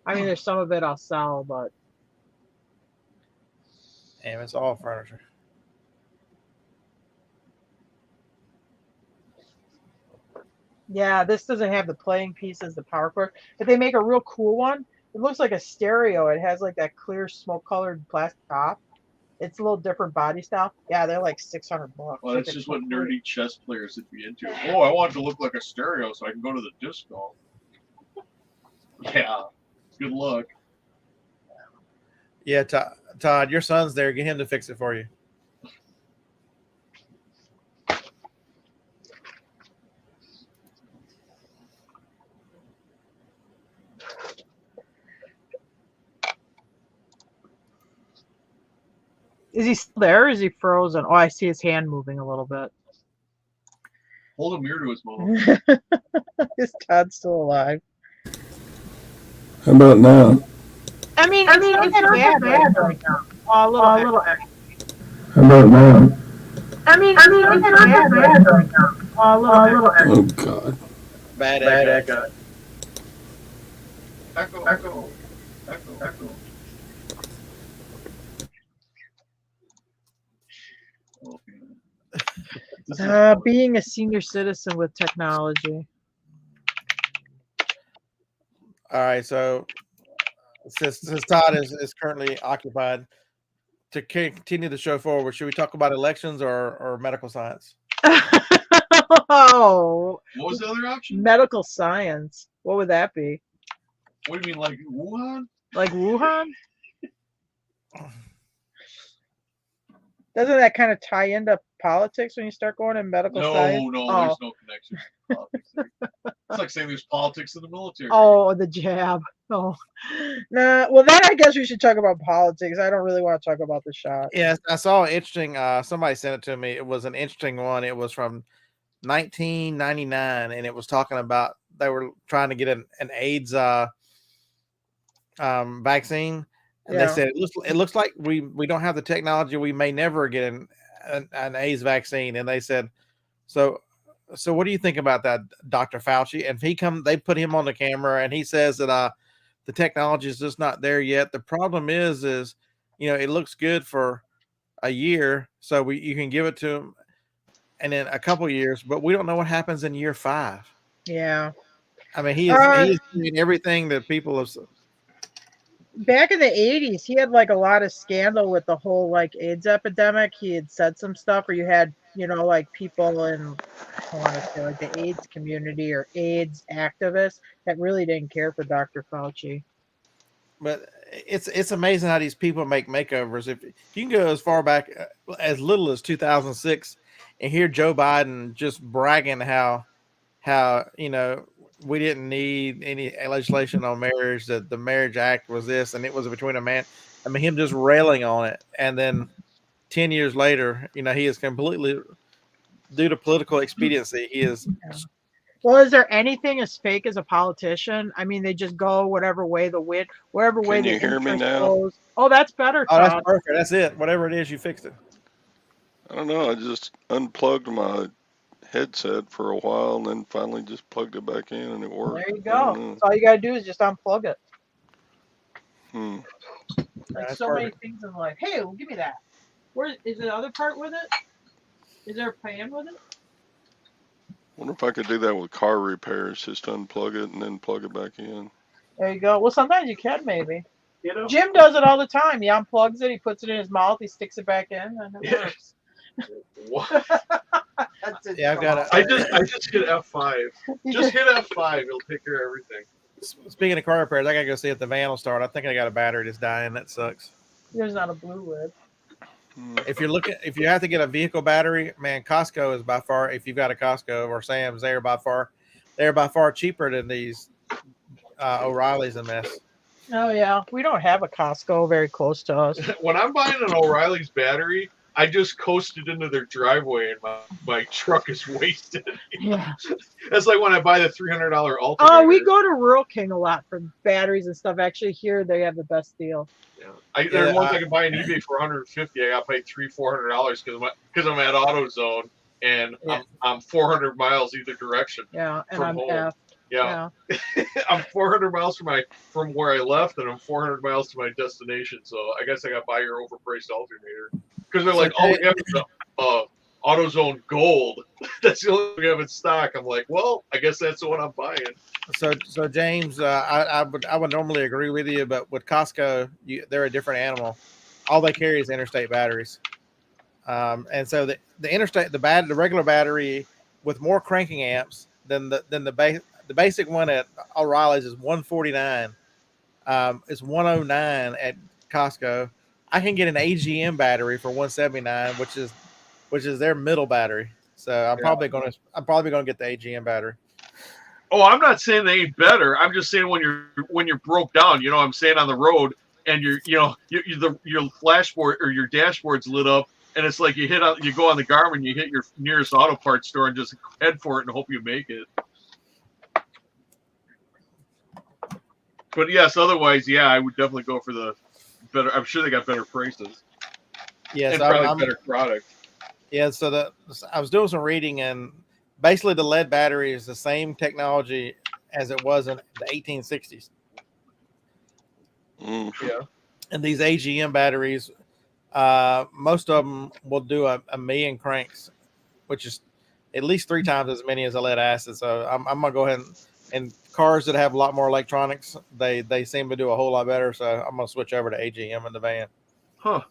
I mean, there's some of it I'll sell, but Damn, it's all furniture. yeah, this doesn't have the playing pieces, the power cord, but they make a real cool one. It looks like a stereo. It has like that clear smoke-colored plastic top. It's a little different body style. Yeah, they're like $600. Well, that's just what nerdy chess players would be into. Oh, I want it to look like a stereo so I can go to the disco. Yeah, good luck. Yeah, Todd, your son's there. Get him to fix it for you. Is he still there or is he frozen? Oh, I see his hand moving a little bit. Hold a mirror to his mouth. Is Todd still alive? How about now? I mean, it's not that bad right now. Oh, a little extra. How about now? I mean, it's not that bad right now. Oh, a little extra. Oh God. Bad echo. Echo. Being a senior citizen with technology. All right, so since Todd is currently occupied, to continue the show forward, should we talk about elections or medical science? Oh, What was the other option? medical science. What would that be? What do you mean, like Wuhan? Like Wuhan? Doesn't that kind of tie into politics when you start going in medical science? No, there's no connection to politics there. It's like saying there's politics in the military. Oh, the jab. Oh, nah. Well, then I guess we should talk about politics. I don't really want to talk about the shot. Yes, I saw an interesting. Somebody sent it to me. It was an interesting one. It was from 1999, and it was talking about they were trying to get an AIDS vaccine. And they said it looks like we don't have the technology. We may never get an AIDS vaccine. And they said, so what do you think about that, Dr. Fauci? And they put him on the camera, and he says that the technology is just not there yet. The problem is it looks good for a year, so you can give it to him, and then a couple years, but we don't know what happens in year 5. Yeah. I mean, he is doing everything that people have. Back in the 80s, he had like a lot of scandal with the whole like AIDS epidemic. He had said some stuff where you had, like people in, I want to say like the AIDS community or AIDS activists that really didn't care for Dr. Fauci. But it's amazing how these people make makeovers. If you can go as far back as little as 2006 and hear Joe Biden just bragging how we didn't need any legislation on marriage, that the Marriage Act was this, and it was between a man. I mean, him just railing on it. And then 10 years later, he is completely, due to political expediency, he is Well, is there anything as fake as a politician? I mean, they just go whatever way the wind, wherever way Can the you hear me interest now? goes. Oh, that's better, Oh, that's Todd. perfect. That's it. Whatever it is, you fixed it. I don't know. I just unplugged my headset for a while and then finally just plugged it back in and it worked. There you I don't go. know. So all you gotta do is just unplug it. Hmm. Like That's so many perfect. things in life. Hey, well, give me that. Where is the other part with it? Is there a pan with it? Wonder if I could do that with car repairs. Just unplug it and then plug it back in. There you go. Well, sometimes you can maybe. You know? Jim does it all the time. He unplugs it, he puts it in his mouth, he sticks it back in, and it Yeah. works. What? That's it. Yeah, I've got a. I just hit F5. Just hit F5. It'll take care of everything. Speaking of car repairs, I gotta go see if the van will start. I think I got a battery that's dying. That sucks. There's not a blue lid. Hmm. If you have to get a vehicle battery, man, Costco is by far. If you've got a Costco or Sam's, they're by far cheaper than these O'Reilly's and mess. Oh yeah, we don't have a Costco very close to us. When I'm buying an O'Reilly's battery, I just coasted into their driveway and my truck is wasted. Yeah. That's like when I buy the $300 alternator. Oh, we go to Rural King a lot for batteries and stuff. Actually, here they have the best deal. Yeah. There's ones I can buy on eBay for $150. I got paid $300-$400 because I'm at AutoZone and Yeah. I'm 400 miles either direction. Yeah, and From I'm home. F. Yeah. I'm 400 miles from where I left, and I'm 400 miles to my destination. So I guess I got to buy your overpriced alternator because they're like, "Oh, we have the AutoZone Gold. That's the only one we have in stock." I'm like, "Well, I guess that's the one I'm buying." So James, I would normally agree with you, but with Costco, they're a different animal. All they carry is interstate batteries, and so the regular battery with more cranking amps than the basic one at O'Reilly's is 149. It's 109 at Costco. I can get an AGM battery for 179, which is their middle battery. So I'm probably gonna get the AGM battery. Oh, I'm not saying they ain't better. I'm just saying when you're broke down, you know, I'm saying on the road and your flashboard or your dashboard's lit up and it's like you go on the Garmin, you hit your nearest auto parts store and just head for it and hope you make it. But yes, otherwise, yeah, I would definitely go for the better. I'm sure they got better prices. Yeah, and so probably better product. Yeah, so I was doing some reading, and basically the lead battery is the same technology as it was in the 1860s. Mm. Yeah. And these AGM batteries, most of them will do a million cranks, which is at least 3 times as many as a lead acid. So I'm gonna go ahead and cars that have a lot more electronics, they seem to do a whole lot better. So I'm gonna switch over to AGM in the van. Huh.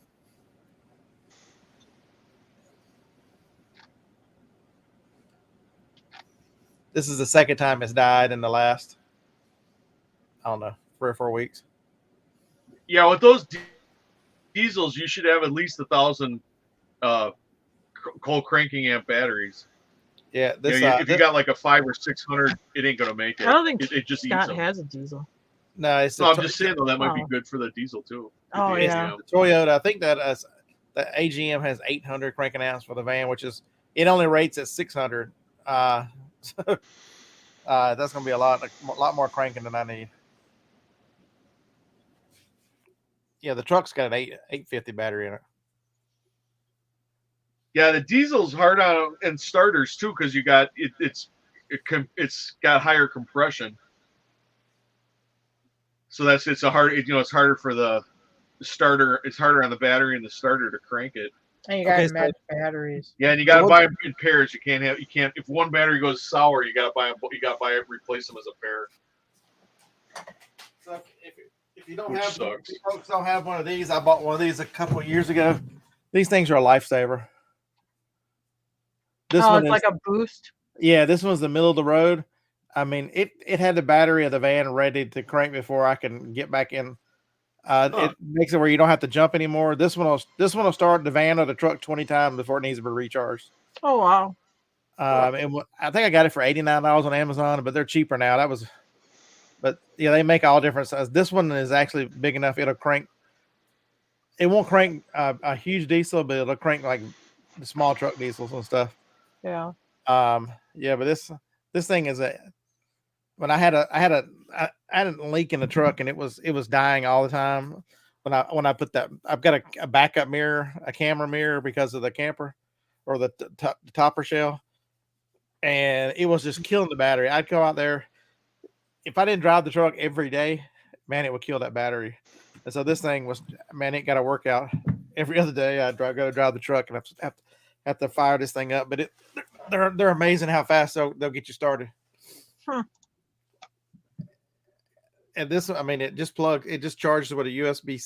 This is the second time it's died in the last, I don't know, 3 or 4 weeks. Yeah, with those diesels, you should have at least 1,000 cold cranking amp batteries. Yeah, If you got like a 500 or 600, it ain't gonna make it. I don't think it just Scott eats them. has a diesel. No, I'm just saying though that might be good for the diesel too. Oh yeah. Toyota. I think that the AGM has 800 cranking amps for the van, which is it only rates at 600. So that's gonna be a lot more cranking than I need. Yeah, the truck's got an 850 battery in it. Yeah, the diesel's hard on and starters too because you got it's got higher compression. So it's harder for the starter. It's harder on the battery and the starter to crank it. And you got to match batteries. Yeah, and you got to buy them in pairs. You can't if one battery goes sour, you got to replace them as a pair. So if you don't folks don't have one of these, I bought one of these a couple of years ago. These things are a lifesaver. It's like a boost. Yeah, this one's the middle of the road. I mean, it had the battery of the van ready to crank before I can get back in. It makes it where you don't have to jump anymore. This one will start the van or the truck 20 times before it needs to be recharged. Oh wow! And I think I got it for $89 on Amazon, but they're cheaper now. But yeah, they make all different sizes. This one is actually big enough; it'll crank. It won't crank a huge diesel, but it'll crank like the small truck diesels and stuff. Yeah. Yeah, but this this thing is when I had a leak in the truck and it was dying all the time. When I put that, I've got a backup mirror, a camera mirror because of the camper or the topper shell, and it was just killing the battery. I'd go out there if I didn't drive the truck every day, man, it would kill that battery. And so this thing was, man, it got to work out every other day. I'd go to drive the truck and have to fire this thing up. But they're amazing how fast they'll get you started. Huh. And this, I mean, it just charges with a USB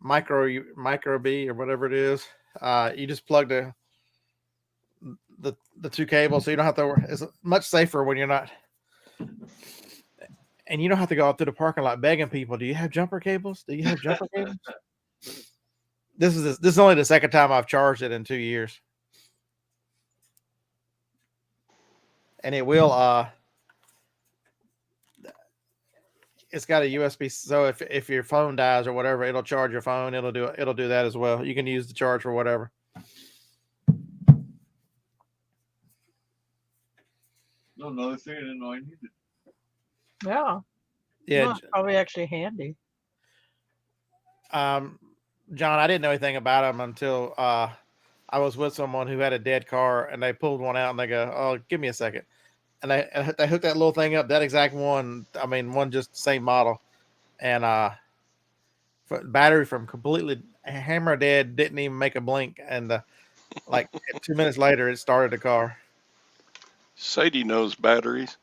micro B or whatever it is. You just plug the two cables, so you don't have to. It's much safer when you're not, and you don't have to go out through the parking lot begging people. Do you have jumper cables? Do you have jumper cables? This is only the second time I've charged it in 2 years, and it will. It's got a USB, so if your phone dies or whatever, it'll charge your phone. It'll do that as well. You can use the charge for whatever. No, another thing I didn't know I needed. Yeah. Yeah, Well, probably actually handy. John, I didn't know anything about them until I was with someone who had a dead car, and they pulled one out, and they go, "Oh, give me a second." And they hooked that little thing up, that exact one. I mean, one just the same model, and battery from completely hammer dead, didn't even make a blink, and like 2 minutes later, it started the car. Sadie knows batteries.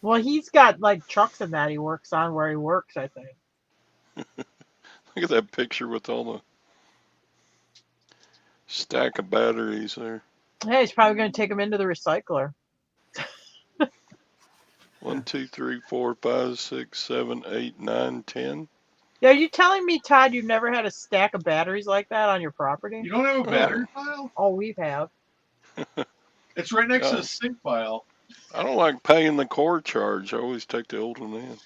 Well, he's got like trucks and that he works on where he works, I think. Look at that picture with all the stack of batteries there. Yeah, he's probably going to take them into the recycler. 1, 2, 3, 4, 5, 6, 7, 8, 9, 10. Yeah, are you telling me, Todd, you've never had a stack of batteries like that on your property? You don't have a battery pile? Oh, we have. It's right next to the sink pile. I don't like paying the core charge. I always take the old one in.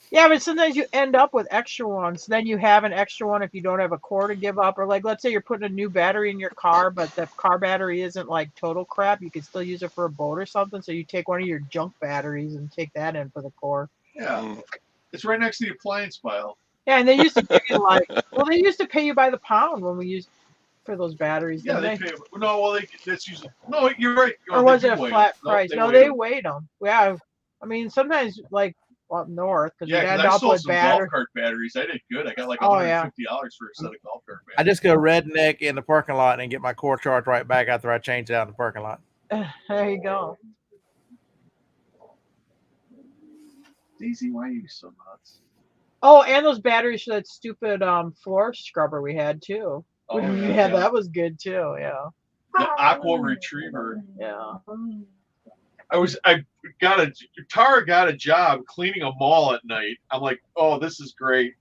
Yeah, but sometimes you end up with extra ones. Then you have an extra one if you don't have a core to give up. Or like, let's say you're putting a new battery in your car, but the car battery isn't like total crap. You can still use it for a boat or something. So you take one of your junk batteries and take that in for the core. Yeah. It's right next to the appliance pile. Yeah, and they used to give you like, well, they used to pay you by the pound when we used for those batteries. Yeah, didn't they pay. No, well, that's usually. No, you're right. Or was it a flat price? No, they weigh weighed them. Yeah, I mean, sometimes like up north because Yeah, we end I up sold with some golf batteries. cart batteries. I did good. I got like Oh, $150 yeah. for a set of golf cart I batteries. just go redneck in the parking lot and get my core charge right back after I change it out in the parking lot. There you go. Daisy, why are you so nuts? Oh, and those batteries for that stupid floor scrubber we had too. Oh, Yeah, that was good too. Yeah. The Aqua Retriever. Yeah. Tara got a job cleaning a mall at night. I'm like, oh, this is great.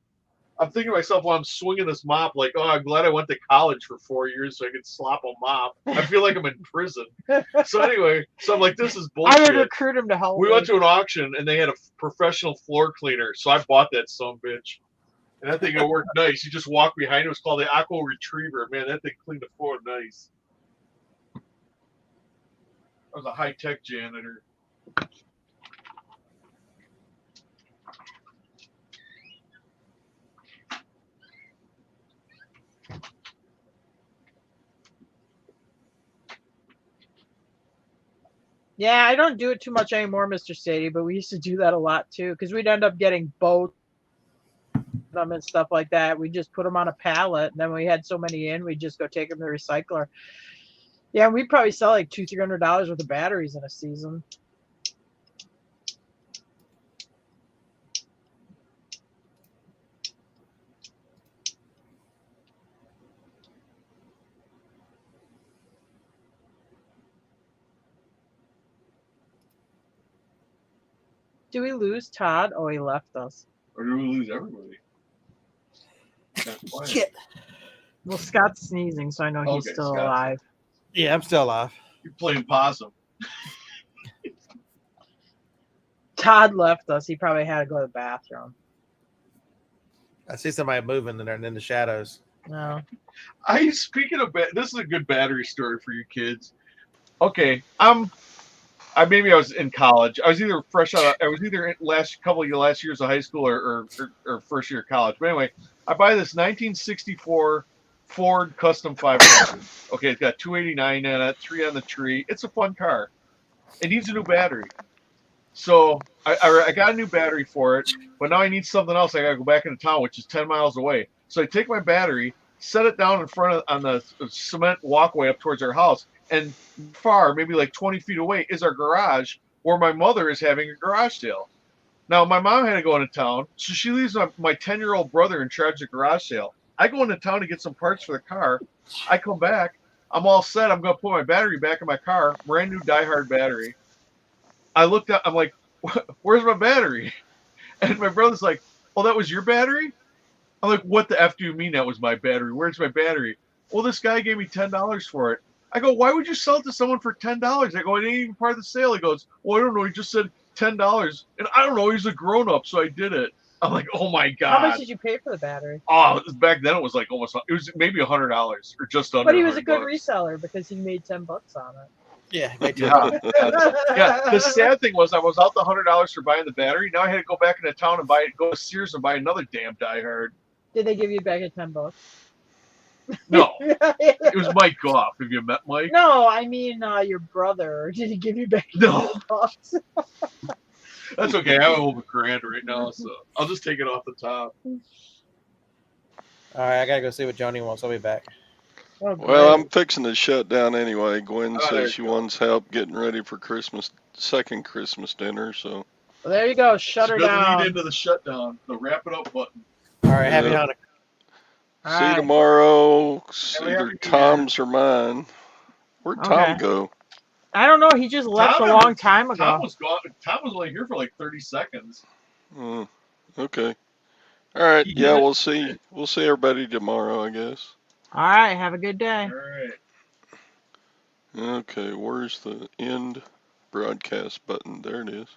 I'm thinking to myself while I'm swinging this mop, like, oh, I'm glad I went to college for 4 years so I could slop a mop. I feel like I'm in prison. So anyway, I'm like, this is bullshit. I would recruit him to help. We went to an auction and they had a professional floor cleaner, so I bought that sumbitch. And that thing worked nice. You just walk behind it. It was called the Aqua Retriever. Man, that thing cleaned the floor nice. I was a high-tech janitor. Yeah, I don't do it too much anymore, Mr. Sadie, but we used to do that a lot too because we'd end up getting boats and stuff like that. We just put them on a pallet, and then we had so many in, we'd just go take them to the recycler. Yeah, we'd probably sell like $200-300 worth of batteries in a season. Do we lose Todd? Oh, he left us. Or do we lose everybody? Shit. Well, Scott's sneezing, so I know he's Okay, still Scott's- alive. Yeah, I'm still alive. You're playing possum. Todd left us. He probably had to go to the bathroom. I see somebody moving in there in the shadows. No. Speaking of this is a good battery story for you kids. Okay, maybe I was in college. I was either fresh out. I was either in last years of high school or first year of college. But anyway, I buy this 1964 Ford Custom 500. Okay, it's got 289 in it, 3 on the tree. It's a fun car. It needs a new battery. So I got a new battery for it, but now I need something else. I gotta go back into town, which is 10 miles away. So I take my battery, set it down in front of on the cement walkway up towards our house, and far, maybe like 20 feet away, is our garage where my mother is having a garage sale. Now my mom had to go into town, so she leaves my 10-year-old brother in charge of the garage sale. I go into town to get some parts for the car. I come back, I'm all set. I'm gonna put my battery back in my car, brand new diehard battery. I looked up, I'm like, where's my battery? And my brother's like, oh, that was your battery? I'm like, what the F do you mean that was my battery? Where's my battery? Well, this guy gave me $10 for it. I go, why would you sell it to someone for $10? I go, it ain't even part of the sale. He goes, well, I don't know. He just said $10. And I don't know. He's a grown up, so I did it. I'm like, oh my God. How much did you pay for the battery? Oh, back then it was like it was maybe $100 or just under. But he was a good $100. reseller because he made $10 on it. Yeah, Yeah. Yeah. The sad thing was I was out the $100 for buying the battery. Now I had to go back into town and go to Sears and buy another damn diehard. Did they give you back at $10? No, it was Mike Goff. Have you met Mike? No, I mean your brother. Did he give you back No. $10? That's okay. I have over $1,000 right now, so I'll just take it off the top. All right, I gotta go see what Joni wants. I'll be back. Oh, Well, I'm great. fixing to shut down anyway. Gwen Oh, there says she you go. wants help getting ready for second Christmas dinner. So Well, there you go. Shut her She doesn't down. lead into the shutdown, the wrap it up button. All right, happy Yeah. Hanukkah. All see you right. tomorrow. Have a Either happy Tom's or mine. Where'd Okay. Tom go? I don't know. He just left Tom a long time ago. Tom was gone. Tom was only here for like 30 seconds. Oh, okay. All right. He Yeah, hit it. we'll see. We'll see everybody tomorrow, I guess. All right. Have a good day. All right. Okay. Where's the end broadcast button? There it is.